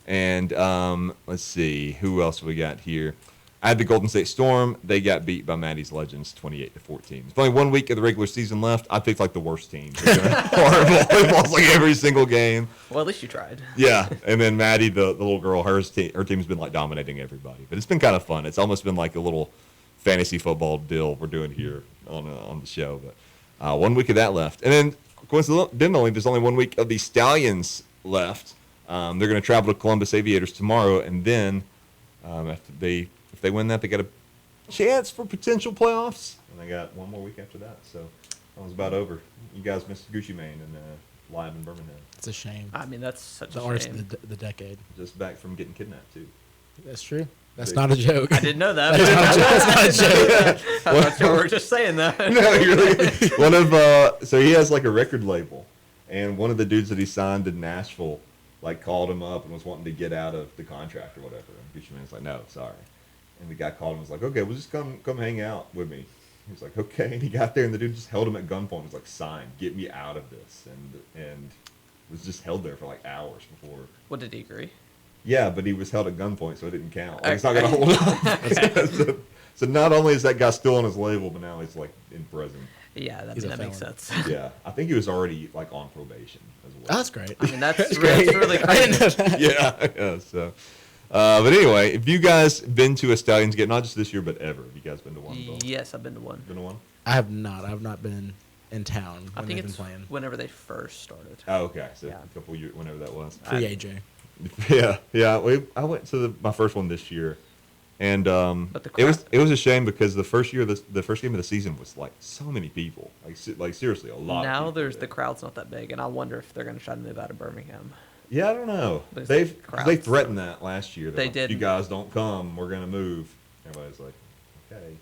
And let's see, who else we got here? I had the Golden State Storm. They got beat by Maddie's Legends 28-14. There's only 1 week of the regular season left. I picked like the worst team. Horrible. They lost like every single game. Well, at least you tried. Yeah, and then Maddie, the little girl, her team's been like dominating everybody. But it's been kind of fun. It's almost been like a little fantasy football deal we're doing here on the show. But 1 week of that left, and then coincidentally, there's only 1 week of the Stallions left. They're going to travel to Columbus Aviators tomorrow, and then if they win that, they got a chance for potential playoffs. And they got 1 more week after that, so that was about over. You guys missed Gucci Mane and live in Birmingham. It's a shame. I mean, that's such The a artist shame. of the decade. Just back from getting kidnapped too. That's true. That's not a joke. I didn't know that. That's not a joke. I thought you were just saying that. No, he really. So he has like a record label, and one of the dudes that he signed in Nashville like called him up and was wanting to get out of the contract or whatever. And Gucci Mane's like, no, sorry. And the guy called him and was like, okay, well just come hang out with me. He was like, okay. And he got there, and the dude just held him at gunpoint. He was like, sign, get me out of this. And was just held there for like hours before. What, did he agree? Yeah, but he was held at gunpoint, so it didn't count. Like, it's not going to hold up. So not only is that guy still on his label, but now he's like in prison. Yeah, that makes sense. Yeah, I think he was already like on probation as well. Oh, that's great. I mean, that's really crazy. Yeah. So, but anyway, if you guys been to a Stallions game, not just this year, but ever, have you guys been to one? Yes, I've been to one. Been to one? I have not. I've not been in town I when think they've been it's playing. whenever they first started. Oh, okay. So Yeah. a couple years, whenever that was. Pre-AJ. Yeah. I went to my first one this year, and But the it was a shame because the first game of the season was like so many people, like seriously a lot. Now of people the there. crowd's not that big, and I wonder if they're going to try to move out of Birmingham. Yeah, I don't know. There's They crowds. threatened that last year. They Like, did. You guys don't come, we're gonna move. Everybody's like, okay.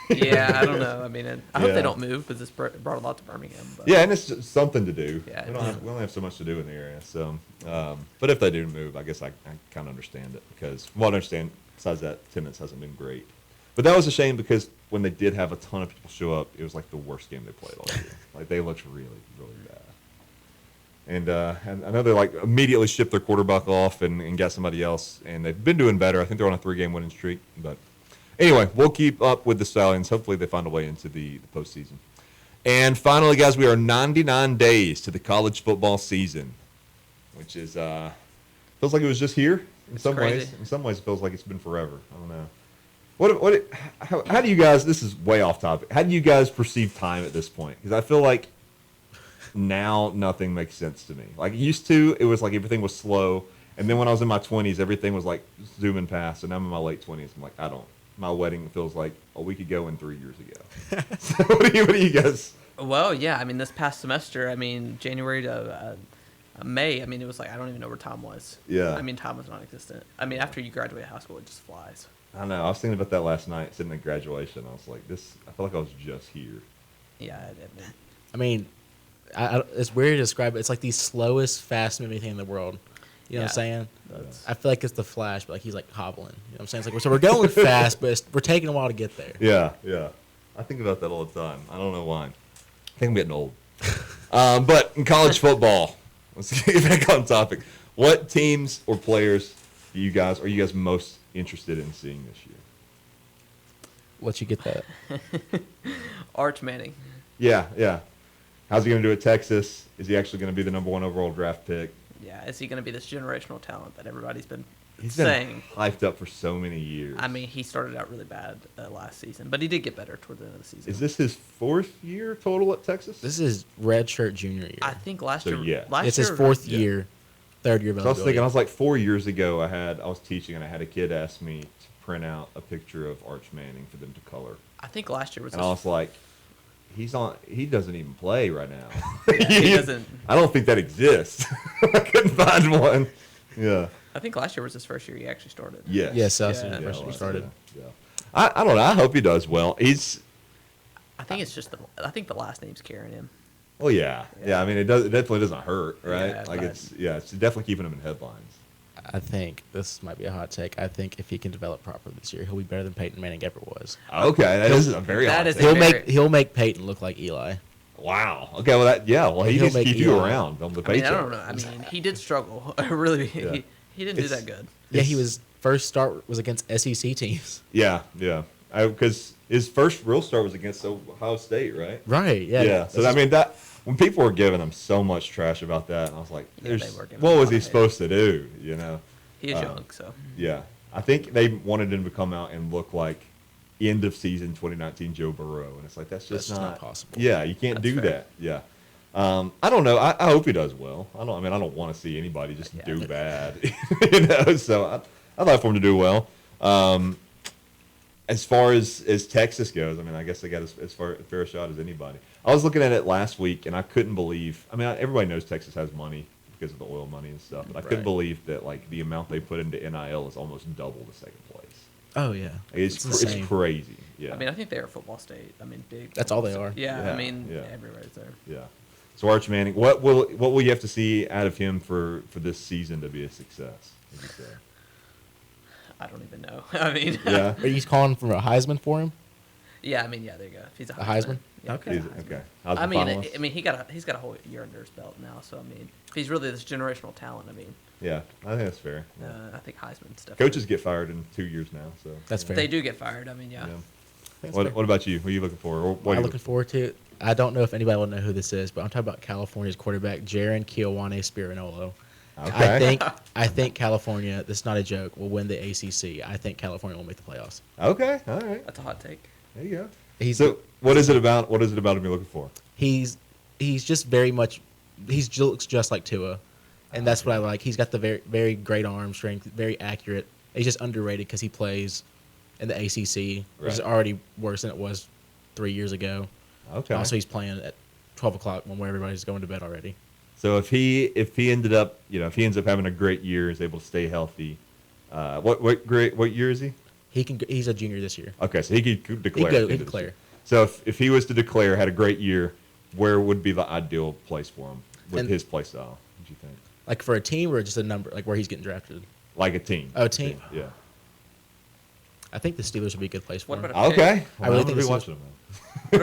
Yeah, I don't know. I mean, I hope Yeah. they don't move because this brought a lot to Birmingham. But Yeah, and it's just something to do. Yeah, We only have so much to do in the area. So, but if they do move, I guess I kind of understand it because, well, I understand. Besides that, attendance hasn't been great. But that was a shame because when they did have a ton of people show up, it was like the worst game they played all year. Like they looked really, really bad. And I know they like immediately shipped their quarterback off and got somebody else, and they've been doing better. I think they're on a 3-game winning streak. But anyway, we'll keep up with the Stallions. Hopefully they find a way into the postseason. And finally, guys, we are 99 days to the college football season, which is feels like it was just here in some crazy. ways. In some ways, it feels like it's been forever. I don't know. How do you guys? This is way off topic. How do you guys perceive time at this point? Because I feel like now nothing makes sense to me. Like it used to, it was like everything was slow, and then when I was in my 20s, everything was like zooming past. And now I'm in my late 20s. I'm like, my wedding feels like a week ago and 3 years ago. So what do you guys? well, yeah. I mean, this past semester, I mean, January to May. I mean, it was like I don't even know where time was. Yeah. I mean, time was non-existent. I mean, after you graduate high school, it just flies. I don't know. I was thinking about that last night, sitting at graduation. I was like, I feel like I was just here. Yeah. I mean, it's weird to describe it. It's like the slowest, fast-moving thing in the world. You know what I'm saying? I feel like it's the Flash, but like he's like hobbling. You know what I'm saying? It's like so we're going fast, but we're taking a while to get there. Yeah. I think about that all the time. I don't know why. I think I'm getting old. But in college football, let's get back on topic. What teams or players are you guys most interested in seeing this year? Let you get that. Arch Manning. Yeah. How's he going to do at Texas? Is he actually going to be the number 1 overall draft pick? Yeah. Is he going to be this generational talent that everybody's been He's been saying? hyped up for so many years. I mean, he started out really bad last season, but he did get better toward the end of the season. Is this his 4th year total at Texas? This is redshirt junior year. I think last So, year. yeah. Last It's his year, 4th Yeah. year, 3rd year of So I was thinking, eligibility. I was like 4 years ago, I was teaching and I had a kid ask me to print out a picture of Arch Manning for them to color. I think last year was. And I was like, he doesn't even play right now. he doesn't. I don't think that exists. I couldn't find one. Yeah. I think last year was his first year he actually started. Yes. Yes, that's Yeah. when Yeah, first year started. Yeah. I don't know. I hope he does well. I think it's just I think the last name's carrying him. Well, yeah. I mean, it definitely doesn't hurt, right? Yeah, like but- it's definitely keeping him in headlines. I think this might be a hot take. I think if he can develop properly this year, he'll be better than Peyton Manning ever was. Okay, that is a very That hot is take. a He'll make Peyton look like Eli. Wow. Okay. Well, he He'll needs to make keep you Eli. around on the I mean, paycheck. I don't know. I mean, he did struggle. Really, Yeah. he didn't do It's- that good. Yeah, he was first start was against SEC teams. Yeah. Because his first real start was against Ohio State, right? Right. Yeah. So I mean that when people were giving him so much trash about that, I was like, Yeah, they were giving what him a was lot he of hate. supposed to do? You know? He is young, so Yeah. I think they wanted him to come out and look like end of season 2019 Joe Burrow, and it's like that's just not possible. Yeah, you can't That's do fair. that. Yeah. I don't know. I hope he does well. I don't want to see anybody just Yeah. do bad. So I'd like for him to do well. As far as Texas goes, I mean, I guess they got as fair a shot as anybody. I was looking at it last week, and I couldn't believe. I mean, everybody knows Texas has money because of the oil money and stuff, but I couldn't Right. believe that like the amount they put into NIL is almost double the second place. Oh yeah. It's insane. crazy. Yeah. I mean, I think they're a football state. I mean, big. That's all they are. Yeah, Yeah, I mean, yeah. everybody's there. yeah. So Arch Manning, what will you have to see out of him for this season to be a success? Would you say? I don't even know. I mean, Yeah. Are you calling for a Heisman for him? Yeah, I mean, yeah, there you go. If he's a A Heisman? Yeah, Okay. he's a He's- Heisman. okay. How's the I mean, finalist? he's got a whole year under his belt now. So I mean, if he's really this generational talent, I mean, Yeah, I think that's fair. Yeah. I think Heisman's definitely. Coaches get fired in 2 years now, so That's yeah. fair. They do get fired. I mean, yeah. Yeah. That's What, fair. what about you? What are you looking for? Or what are I'm you looking forward to. I don't know if anybody will know who this is, but I'm talking about California's quarterback, Jaron Keowane Spirinolo. Okay. I think California, this is not a joke, will win the ACC. I think California will make the playoffs. Okay, all right. That's a hot take. There you go. He's So, what is it about? What is it about him you're looking for? he's just very much looks just like Tua, and that's what I like. He's got the very great arm strength, very accurate. He's just underrated because he plays in the ACC, which is Right. already worse than it was 3 years ago. Okay. Also, he's playing at 12 o'clock when everybody's going to bed already. So if he ends up having a great year, is able to stay healthy, what year is he? He's a junior this year. Okay, so he could declare. He at the could end of this declare. year. So if he was to declare, had a great year, where would be the ideal place for him with And- his play style? What do you think? Like for a team or just a number, like where he's getting drafted. Like a team. Oh, team. Yeah. I think the Steelers would be a good place for What him. about Okay. I really I'm think gonna be this is- watching him.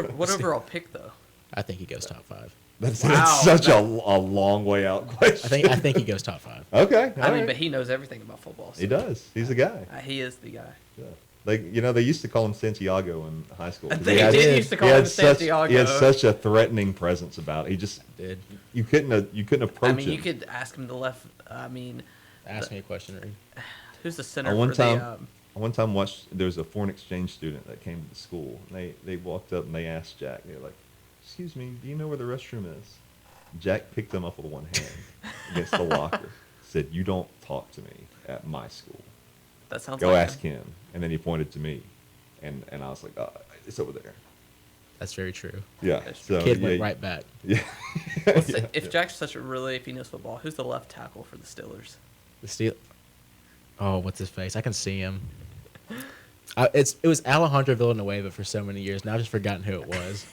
Man. What overall pick though? I think he goes top 5. That's Wow, such a long way out question. I think he goes top 5. Okay. I all mean, right. but he knows everything about football. So. He does. He's a guy. He is the guy. Yeah. They used to call him Santiago in high school. 'cause They he had- did used to call he him had such- Santiago. He had such a threatening presence about it. He just Did you couldn't approach I mean, him. you could ask him to left. I mean, ask me a question, Reed. who's the center I one for time, the? I one time watched. There was a foreign exchange student that came to the school. And they walked up and they asked Jack. They were like, "Excuse me, do you know where the restroom is?" Jack picked them up with one hand against the locker. Said, "You don't talk to me at my school. That sounds Go like ask him." And then he pointed to me, and I was like, "It's over there." That's very true. Yeah. That's So Kid yeah, went right back. Yeah. What's Yeah, if yeah. Jack's such a really, if he knows football, who's the left tackle for the Steelers? The Steel. Oh, what's his face? I can see him. It was Alejandro Villanueva for so many years. Now I've just forgotten who it was.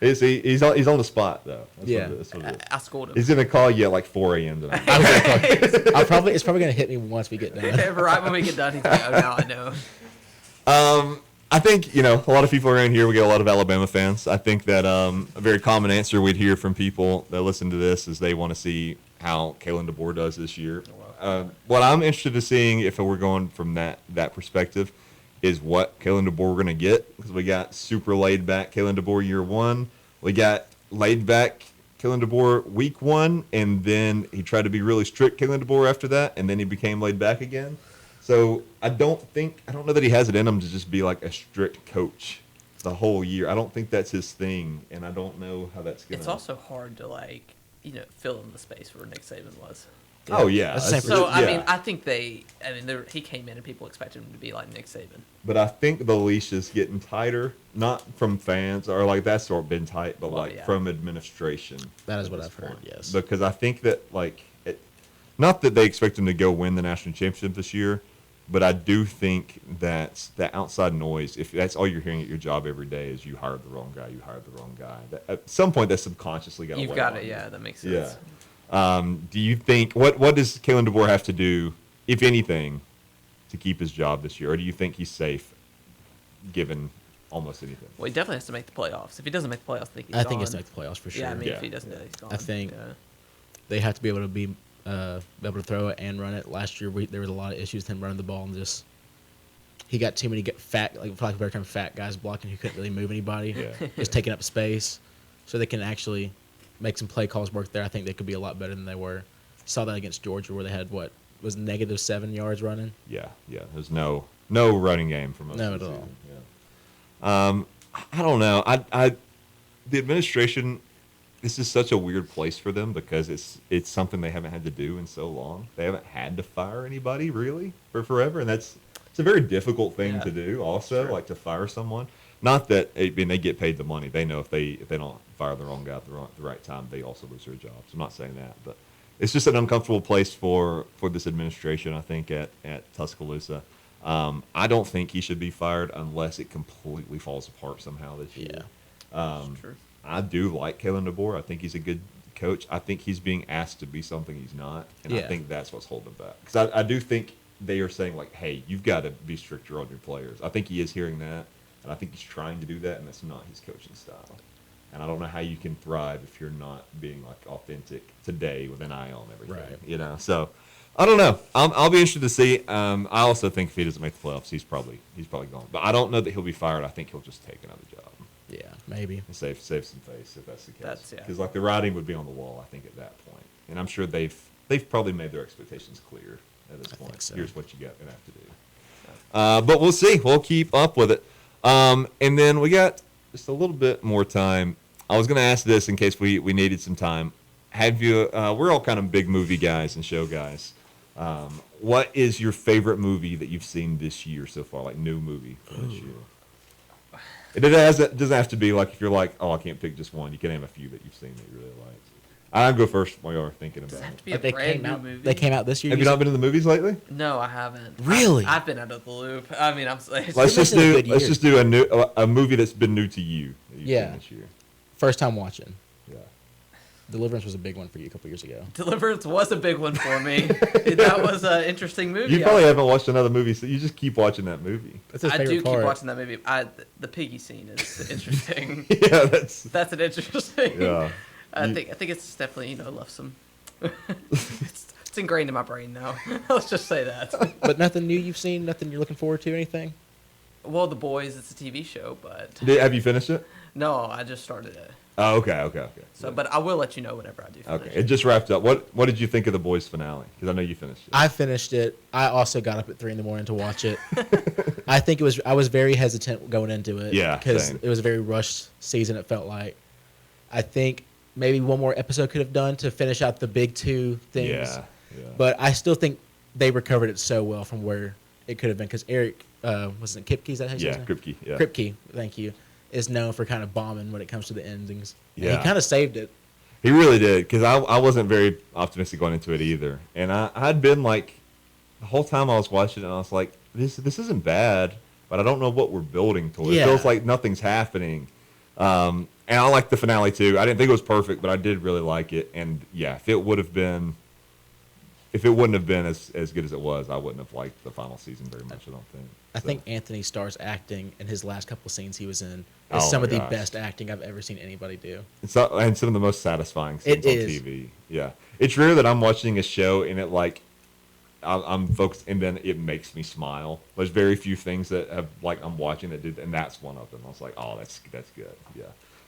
He's on the spot though. That's Yeah. That's what it is. I scored him. He's gonna call you at like 4 a.m. tonight. I was gonna call- it's probably gonna hit me once we get done. right when we get done, he's like, "Oh, now I know." I think, a lot of people around here, we get a lot of Alabama fans. I think that a very common answer we'd hear from people that listen to this is they want to see how Kalen DeBoer does this year. What I'm interested in seeing, if we're going from that perspective, is what Kalen DeBoer we're going to get. Because we got super laid back Kalen DeBoer year one. We got laid back Kalen DeBoer week one. And then he tried to be really strict Kalen DeBoer after that. And then he became laid back again. So I don't know that he has it in him to just be like a strict coach the whole year. I don't think that's his thing, and I don't know how that's gonna. It's also hard to fill in the space where Nick Saban was. Oh yeah. That's the same for- So I yeah. mean, I think he came in and people expected him to be like Nick Saban. But I think the leash is getting tighter, not from fans or like that's sort of been tight, but Well, like yeah. from administration. That is at what this I've heard, point. yes. Because I think that not that they expect him to go win the national championship this year, but I do think that the outside noise, if that's all you're hearing at your job every day, is you hired the wrong guy, that at some point that's subconsciously got to You've got it. Yeah, that makes sense. Yeah. Do you think what does Kalen DeBoer have to do, if anything, to keep his job this year, or do you think he's safe, given almost anything? Well, he definitely has to make the playoffs. If he doesn't make the playoffs, I think he's I think gone. it's make the playoffs for sure. Yeah, I mean, Yeah. if he doesn't, he's gone. I think- Yeah. They have to be able to be able to throw it and run it. Last year, there was a lot of issues with him running the ball and just he got too many fat, like for lack of a better term, fat guys blocking who couldn't really move anybody. Yeah. Just taking up space, so they can actually make some play calls work there. I think they could be a lot better than they were. Saw that against Georgia where they had -7 yards running. Yeah. There's no running game for most No, of the at all. season. Yeah. I don't know. The administration. This is such a weird place for them because it's something they haven't had to do in so long. They haven't had to fire anybody really for forever, and it's a very difficult thing Yeah. to do. Also, Sure. like to fire someone. Not that they get paid the money. They know if they don't fire the wrong guy at the right time, they also lose their jobs. I'm not saying that, but it's just an uncomfortable place for this administration. I think at Tuscaloosa. I don't think he should be fired unless it completely falls apart somehow this year. True. I do like Kalen DeBoer. I think he's a good coach. I think he's being asked to be something he's not, and I Yeah. think that's what's holding him back. Because I do think they are saying like, "Hey, you've got to be stricter on your players." I think he is hearing that, And I think he's trying to do that, and that's not his coaching style. And I don't know how you can thrive if you're not being like authentic today with an eye on everything. Right. You know, so I don't know. I'll be interested to see. I also think if he doesn't make the playoffs, he's probably gone. But I don't know that he'll be fired. I think he'll just take another job Yeah, maybe. and save some face if that's the case. Yeah. Because like the writing would be on the wall, I think at that point. And I'm sure they've probably made their expectations clear at this point. think so. Here's what you got to have to do. But we'll see. We'll keep up with it. And then we got just a little bit more time. I was going to ask this in case we needed some time. Have you? We're all kind of big movie guys and show guys. What is your favorite movie that you've seen this year so far? Like new movie from this year? It doesn't have to be like if you're like, oh, I can't pick just one. You can name a few that you've seen that you really like. I'll go first while you're thinking about Does it have it. to be a They brand came new out. movie? They came out this year. Have you not been to the movies lately? No, I haven't. Really? I've been out of the loop. I mean, I'm. Let's just been a do good year. a movie that's been new to you. That you've Yeah. seen this year. First time watching. Yeah. Deliverance was a big one for you a couple years ago. Deliverance was a big one for me. That was an interesting movie. You probably haven't watched another movie, so you just keep watching that movie. That's his I do favorite keep part. watching that movie. The piggy scene is interesting. Yeah, that's That's an interesting. yeah. I think it's definitely left some. it's ingrained in my brain now. Let's just say that. But nothing new you've seen. Nothing you're looking forward to. Anything? Well, The Boys, it's a TV show, but Have you finished it? no, I just started it. Oh, okay. So, but I will let you know whenever I do finish. Okay, it just wrapped up. What did you think of the boys finale? Because I know you finished it. I finished it. I also got up at 3 a.m. to watch it. I think I was very hesitant going into it. Yeah, because same. it was a very rushed season. It felt like. I think maybe one more episode could have done to finish out the big two things. Yeah. But I still think they recovered it so well from where it could have been because Eric wasn't it Kipke? Is that how you say Yeah, his name? Kripke. Yeah. Kripke, thank you, is known for kind of bombing when it comes to the endings. And Yeah. he kind of saved it. He really did, because I wasn't very optimistic going into it either. And I'd been like, the whole time I was watching it, and I was like, this isn't bad, but I don't know what we're building towards. Yeah. It feels like nothing's happening. And I liked the finale too. I didn't think it was perfect, but I did really like it. And yeah, if it wouldn't have been as good as it was, I wouldn't have liked the final season very much, I don't think. I So, think Anthony Starr's acting in his last couple scenes he was in is Oh some my of the gosh. best acting I've ever seen anybody do. and some of the most satisfying scenes It on is. TV. Yeah. It's rare that I'm watching a show and it like, I'm focused and then it makes me smile. There's very few things that have like I'm watching that did, and that's one of them. I was like, oh, that's good. Yeah.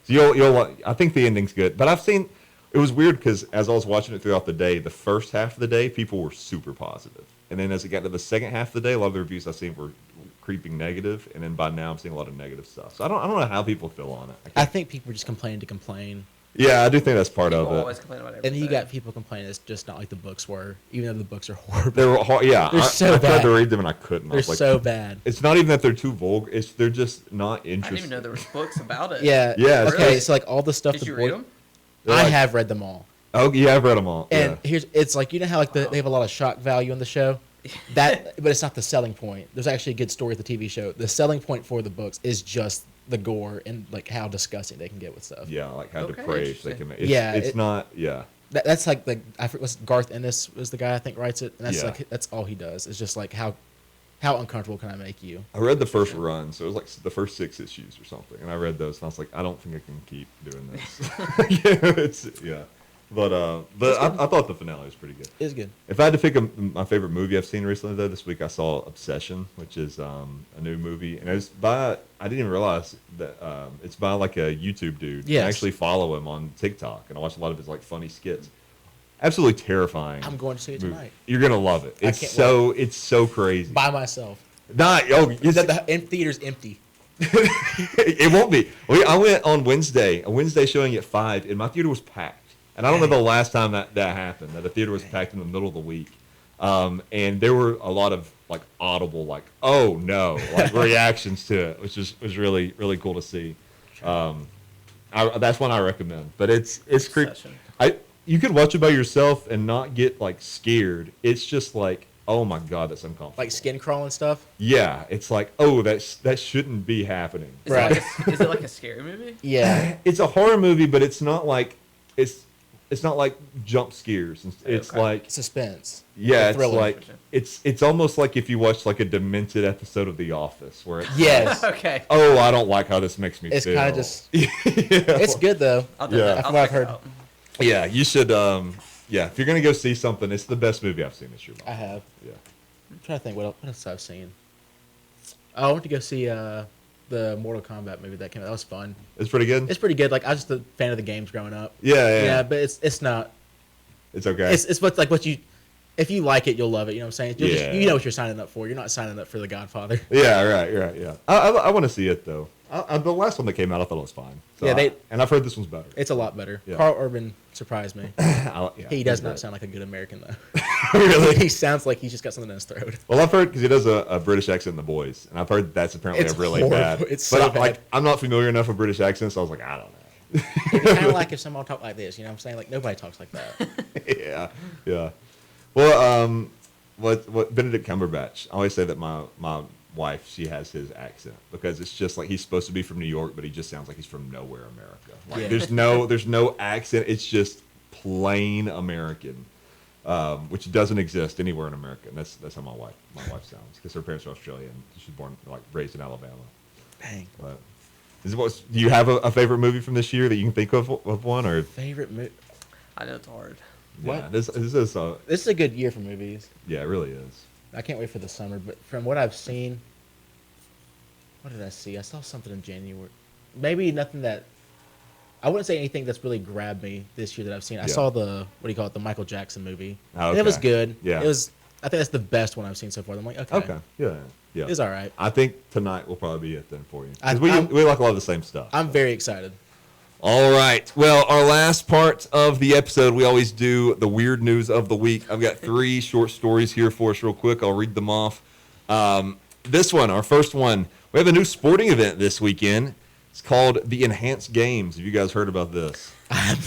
So you'll I think the ending's good, but I've seen it was weird because as I was watching it throughout the day, the first half of the day people were super positive, and then as it got to the second half of the day, a lot of the reviews I've seen were creeping negative, and then by now I'm seeing a lot of negative stuff. So I don't know how people feel on it. I think people just complain to complain. Yeah, I do think that's part People of it. always complain about everything. And you got people complaining it's just not like the books were, even though the books are horrible. They were hard, yeah. They're so I tried bad. to read them and I couldn't. I They're was like, so bad. it's not even that they're too vulgar. They're just not I didn't interesting. even know there was books about it. Yeah. Yeah, it's Okay, just- so like all the stuff. Did the you boy- read them? They're I like- have read them all. Oh yeah, I've read them all. And Yeah. it's like you know how like they have a lot of shock value in the show. But it's not the selling point. There's actually a good story with the TV show. The selling point for the books is just the gore and like how disgusting they can get with stuff. Yeah, like how Okay, depraved they interesting. can make. It's, Yeah, it's it- not. Yeah, That's like I forget what's Garth Ennis was the guy I think writes it, and that's Yeah. like that's all he does. It's just like how uncomfortable can I make you? I read the first run, so it was like the first 6 issues or something, and I read those, and I was like, I don't think I can keep doing this. Yeah. But I thought the finale was pretty good. It's good. If I had to pick my favorite movie I've seen recently, though, this week I saw Obsession, which is a new movie, and it's by I didn't even realize that it's by like a YouTube dude. Yes. I actually follow him on TikTok, and I watch a lot of his like funny skits. Absolutely terrifying. I'm going to see it movie. tonight. You're gonna love it. I It's can't it's so crazy. By myself. The Theater's empty. it won't be. I went on Wednesday, a Wednesday showing at 5, and my theater was packed. And I don't know the last time that happened, that the theater was packed in the middle of the week. And there were a lot of like audible, like, oh no, like reactions to it, which was really, really cool to see. That's one I recommend. But it's creepy. Obsession. You could watch it by yourself and not get like scared. It's just like, oh my God, that's uncomfortable. Like skin crawling stuff. Yeah, it's like, oh, that shouldn't be happening. Is, Right. is it like a scary movie? Yeah. It's a horror movie, but it's not like it's it's not like jump scares. It's Okay. like Suspense. yeah, it's thriller. like it's almost like if you watch like a demented episode of The Office, where it's Yes. Okay. oh, I don't like how this makes me It's feel. kind of just. yeah. It's good though. I'll do Yeah. that. That's I'll what I've check it heard. out. Yeah, you should. Yeah, if you're gonna go see something, it's the best movie I've seen this year. I have. Yeah. I'm trying to think what else I've seen. Oh, I went to go see the Mortal Kombat movie that came out. That was fun. It's pretty good. It's pretty good. Like I was just a fan of the games growing up. Yeah. But it's not. It's okay. It's what you. If you like it, you'll love it. You know what I'm saying? Yeah. You know what you're signing up for. You're not signing up for The Godfather. Yeah, right. Yeah. I want to see it though. The last one that came out, I thought it was fine. So Yeah, and I've heard this one's better. It's a lot better. Yeah. Carl Urban surprised me. Yeah, He does he's not great. sound like a good American though. Really? He sounds like he's just got something in his throat. Well, I've heard because he does a British accent in The Boys, and I've heard that's apparently It's a really horrible. bad. It's but so like bad. I'm not familiar enough with British accents, so I was like, I don't know. It's kind of like if someone talked like this. You know what I'm saying? Like nobody talks like that. yeah. Well, what Benedict Cumberbatch? I always say that my wife, she has his accent because it's just like he's supposed to be from New York, but he just sounds like he's from nowhere, America. Like Yeah. there's no accent. It's just plain American, which doesn't exist anywhere in America. And that's how my wife sounds because her parents are Australian. She's born raised in Alabama. Dang. But do you have a favorite movie from this year that you can think of one or? Favorite movie? I know it's hard. Yeah, What? this is This is a good year for movies. yeah, it really is. I can't wait for the summer. But from what I've seen, what did I see? I saw something in January. Maybe nothing that. I wouldn't say anything that's really grabbed me this year that I've seen. I Yeah. saw the the Michael Jackson movie. Oh, And it was okay. good. Yeah. It was. I think that's the best one I've seen so far. I'm like, okay. Okay. Yeah. It's all right. I think tonight will probably be it then for you. 'Cause I'm- we like a lot of the same stuff. I'm very excited. All right. Well, our last part of the episode, we always do the weird news of the week. I've got 3 short stories here for us real quick. I'll read them off. This one, our first one, we have a new sporting event this weekend. It's called the Enhanced Games. Have you guys heard about this?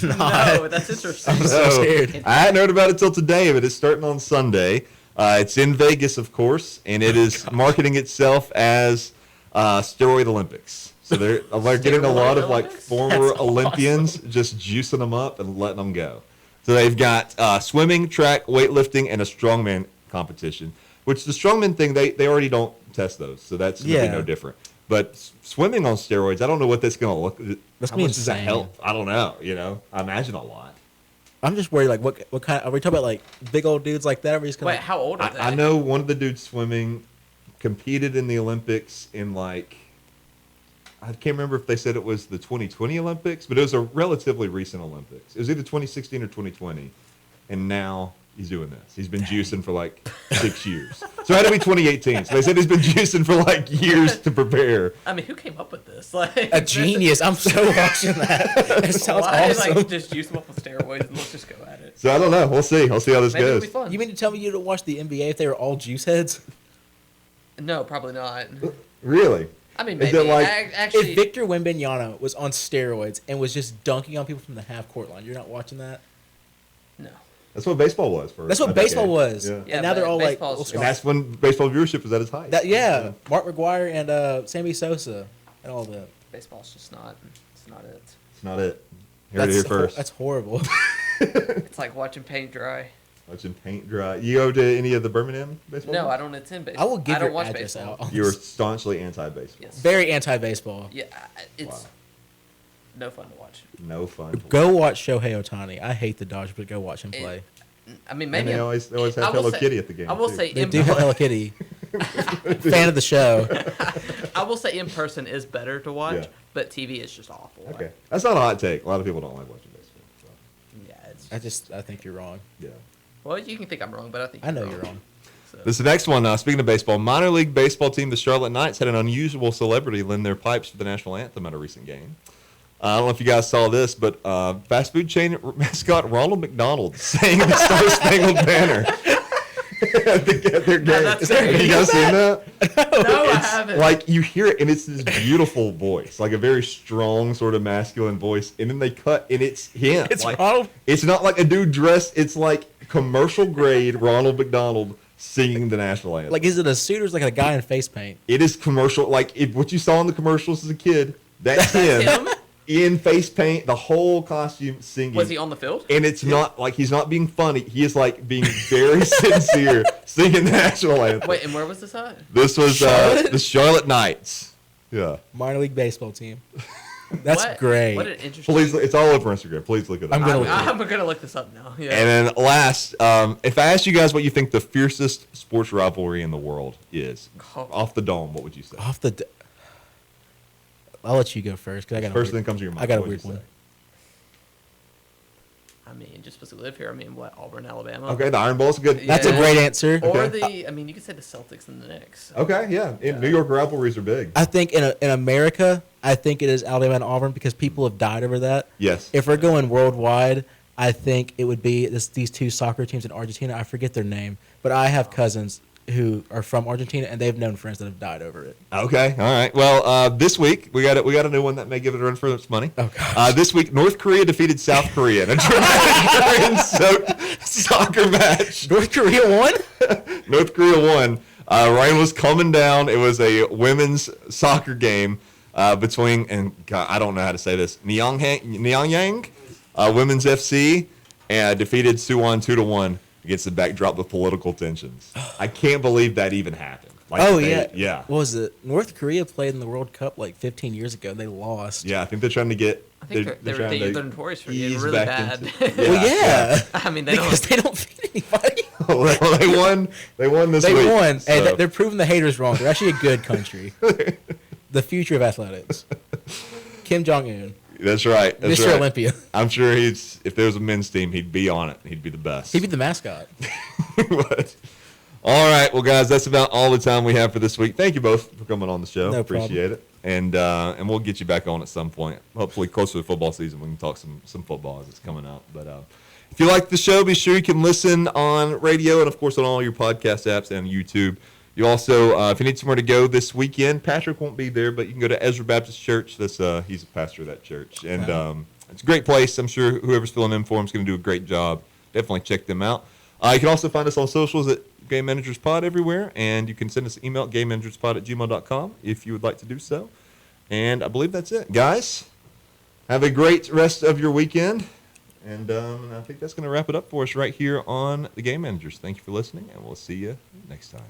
No, that's interesting. so scared. I hadn't heard about it till today, but it's starting on Sunday. It's in Vegas, of course, and it is marketing itself as Steroid Olympics. So they're getting a lot of like Olympics? former Olympians, just juicing them up and letting them go. So they've got swimming, track, weightlifting, and a strongman competition. Which the strongman thing, they already don't test those, so that's gonna be Yeah. no different. But swimming on steroids, I don't know what that's gonna look. That's How gonna be much does that insane. help? I don't know. I imagine a lot. I'm just worried. Like, what kind? Are we talking about like big old dudes like that? Or are we just gonna, Wait, how old are they? I know one of the dudes swimming competed in the Olympics in like, I can't remember if they said it was the 2020 Olympics, but it was a relatively recent Olympics. It was either 2016 or 2020, and now he's doing this. He's been juicing for like 6 years. So it had to be 2018. So they said he's been juicing for like years to prepare. I mean, who came up with this? Like a genius. I'm so watching that. It sounds Why, awesome. like just juice them up with steroids and let's just go at it. So I don't know. We'll see. I'll see how this Maybe it'll goes. be fun. You mean to tell me you don't watch the NBA if they were all juice heads? No, probably not. Really? I mean, Is maybe. it like- Actually, If Victor Wembanyama was on steroids and was just dunking on people from the half court line, you're not watching that? no. That's what baseball was for. That's what a baseball decade. was. Yeah. Yeah, And now they're but all like, baseball's little just- And strong. that's when baseball viewership was at its height. That, yeah, Mark McGuire and Sammy Sosa and all that. Baseball's just not. It's not it. It's not it. Heard it here first. That's horrible. It's like watching paint dry. Watching paint dry. You go to any of the Birmingham baseball? No, games? I don't attend baseball. I will give I don't your watch address baseball. out. You were staunchly anti-baseball. Yes. Very anti-baseball. Yeah, it's Wow. no fun to watch. No fun. Go watch Shohei Ohtani. I hate the Dodgers, but go watch him play. I mean, And maybe they always have I will Hello say- Kitty at the game. I will too. say They in do have Hello Kitty. Fan of the show. I will say in person is better to watch, Yeah. but TV is just awful. Like, Okay, that's not a hot take. A lot of people don't like watching baseball. So, yeah, it's I think you're wrong. yeah. well, you can think I'm wrong, but I think I know you're wrong. So. This is the next one. Speaking of baseball, minor league baseball team, the Charlotte Knights, had an unusual celebrity lend their pipes for the national anthem at a recent game. I don't know if you guys saw this, but fast food chain mascot Ronald McDonald sang the Star Spangled Banner. at their game. that's Have you guys seen that? No, I It's haven't. like you hear it, and it's this beautiful voice, like a very strong sort of masculine voice, and then they cut, and it's him. It's like, Ronald? It's not like a dude dressed. It's like commercial grade Ronald McDonald singing the national anthem. Like, is it a suit or is it like a guy in face paint? It is commercial. Like what you saw in the commercials as a kid, that's him. him? in face paint, the whole costume, singing. Was he on the field? And it's not like he's not being funny. He is like being very sincere, singing the national anthem. Wait, and where was this at? This was the Charlotte Knights. Yeah. Minor league baseball team. That's What? great. What an interesting. Please, it's all over Instagram. Please look it up. I'm gonna look I'm gonna look this up now. Yeah. And then last, if I asked you guys what you think the fiercest sports rivalry in the world is, off the dome, what would you say? I'll let you go first because I got First thing comes to your mind. I got a what would weird you one. I mean, just because we live here. I mean, what, Auburn, Alabama? say? Okay, the Iron Bowl's good. That's a Yeah. great answer. Or Okay. I mean, you could say the Celtics and the Knicks. Okay, yeah. New York rivalries are big. I think in America, I think it is Alabama and Auburn because people have died over that. Yes. If we're going worldwide, I think it would be these two soccer teams in Argentina. I forget their name, but I have cousins who are from Argentina, and they've known friends that have died over it. Okay, all right. Well, this week we got a new one that may give it a run for its money. Oh, gosh. This week, North Korea defeated South Korea in a dramatic soccer match. North Korea won? North Korea won. Rain was coming down. It was a women's soccer game between, and God, I don't know how to say this, Nyang Women's FC, and defeated Suwon 2-1 against the backdrop of political tensions. I can't believe that even happened. Like, yeah. What was it? North Korea played in the World Cup like 15 years ago. They lost. Yeah, I think they're trying to get. I think they're notorious for getting ease really back bad. into- Well, yeah. I mean, they Because don't. they don't feed anybody. Well, they won. They won this They week. won. so- Hey, they're proving the haters wrong. They're actually a good country. The future of athletics. Kim Jong-un. That's right. That's Mr. right. Olympia. I'm sure if there was a men's team, he'd be on it. He'd be the best. He'd be the mascot. But, all right, well, guys, that's about all the time we have for this week. Thank you both for coming on the show. No Appreciate it. And we'll get you back on at some point. Hopefully, closer to the football season, we can talk some football as it's coming out. But if you like the show, be sure you can listen on radio and, of course, on all your podcast apps and YouTube. You also, if you need somewhere to go this weekend, Patrick won't be there, but you can go to Ezra Baptist Church. He's a pastor of that church. And it's a great place. I'm sure whoever's filling in for him is going to do a great job. Definitely check them out. You can also find us on socials at Game Managers Pod everywhere, and you can send us an email at gamemanagerspod@gmail.com if you would like to do so. And I believe that's it. Guys, have a great rest of your weekend. And I think that's going to wrap it up for us right here on the Game Managers. Thank you for listening, and we'll see you next time.